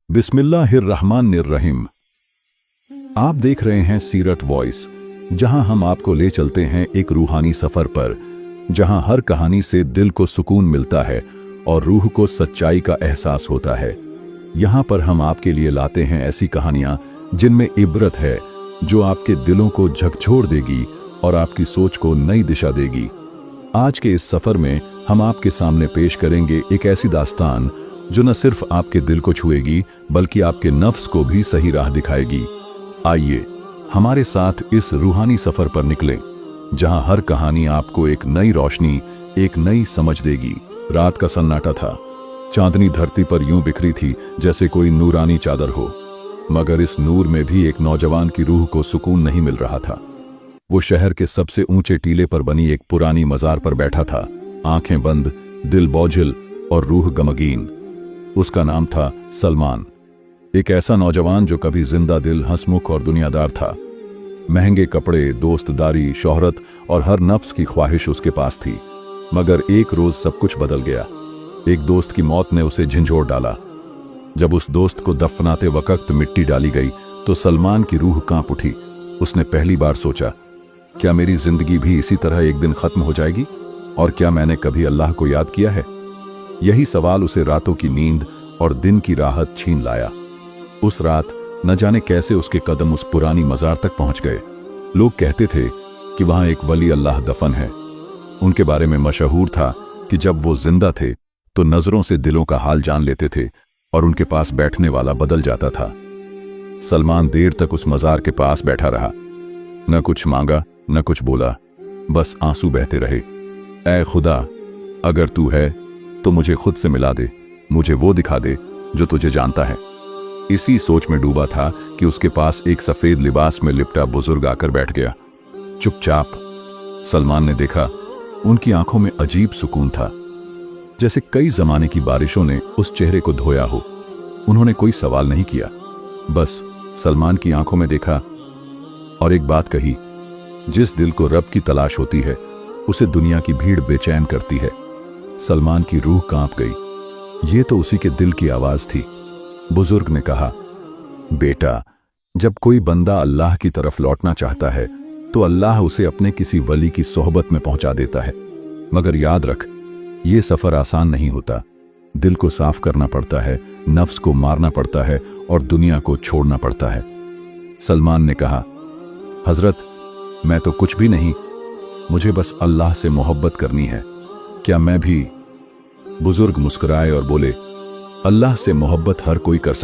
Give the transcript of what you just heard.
बिस्मिल्लाहिर्रहमानिर्रहीम। आप देख रहे हैं सीरत वॉइस, जहां हम आपको ले चलते हैं एक रूहानी सफर पर, जहां हर कहानी से दिल को सुकून मिलता है और रूह को सच्चाई का एहसास होता है। यहां पर हम आपके लिए लाते हैं ऐसी कहानियां जिनमें इबरत है, जो आपके दिलों को झकझोर देगी और आपकी सोच को नई दिशा देगी। आज के इस सफर में हम आपके सामने पेश करेंगे एक ऐसी दास्तान जो न सिर्फ आपके दिल को छुएगी बल्कि आपके नफ्स को भी सही राह दिखाएगी। आइए हमारे साथ इस रूहानी सफर पर निकलें, जहां हर कहानी आपको एक नई रोशनी, एक नई समझ देगी। रात का सन्नाटा था। चांदनी धरती पर यूं बिखरी थी जैसे कोई नूरानी चादर हो, मगर इस नूर में भी एक नौजवान की रूह को सुकून नहीं मिल रहा था। वो शहर के सबसे ऊंचे टीले पर बनी एक पुरानी मजार पर बैठा था, आंखें बंद, दिल बोझिल और रूह गमगीन। उसका नाम था सलमान, एक ऐसा नौजवान जो कभी जिंदा दिल, हंसमुख और दुनियादार था। महंगे कपड़े, दोस्तदारी, शोहरत और हर नफ्स की ख्वाहिश उसके पास थी। मगर एक रोज सब कुछ बदल गया। एक दोस्त की मौत ने उसे झंझोर डाला। जब उस दोस्त को दफनाते वक्त मिट्टी डाली गई तो सलमान की रूह कांप उठी। उसने पहली बार सोचा, क्या मेरी जिंदगी भी इसी तरह एक दिन खत्म हो जाएगी? और क्या मैंने कभी अल्लाह को याद किया है? यही सवाल उसे रातों की नींद और दिन की राहत छीन लाया। उस रात न जाने कैसे उसके कदम उस पुरानी मजार तक पहुंच गए। लोग कहते थे कि वहां एक वली अल्लाह दफन है। उनके बारे में मशहूर था कि जब वो जिंदा थे तो नजरों से दिलों का हाल जान लेते थे और उनके पास बैठने वाला बदल जाता था। सलमान देर तक उस मजार के पास बैठा रहा। न कुछ मांगा, न कुछ बोला, बस आंसू बहते रहे। ऐ खुदा, अगर तू है तो मुझे खुद से मिला दे, मुझे वो दिखा दे जो तुझे जानता है। इसी सोच में डूबा था कि उसके पास एक सफेद लिबास में लिपटा बुजुर्ग आकर बैठ गया। चुपचाप। सलमान ने देखा, उनकी आंखों में अजीब सुकून था, जैसे कई जमाने की बारिशों ने उस चेहरे को धोया हो। उन्होंने कोई सवाल नहीं किया, बस सलमान की आंखों में देखा और एक बात कही, जिस दिल को रब की तलाश होती है उसे दुनिया की भीड़ बेचैन करती है। सलमान की रूह कांप गई। ये तो उसी के दिल की आवाज थी। बुजुर्ग ने कहा, बेटा, जब कोई बंदा अल्लाह की तरफ लौटना चाहता है तो अल्लाह उसे अपने किसी वली की सोहबत में पहुंचा देता है। मगर याद रख, ये सफर आसान नहीं होता। दिल को साफ करना पड़ता है, नफ्स को मारना पड़ता है और दुनिया को छोड़ना पड़ता है। सलमान ने कहा, हजरत, मैं तो कुछ भी नहीं, मुझे बस अल्लाह से मोहब्बत करनी है। क्या मैं भी? बुजुर्ग मुस्कुराए और बोले, अल्लाह से मोहब्बत हर कोई कर सकता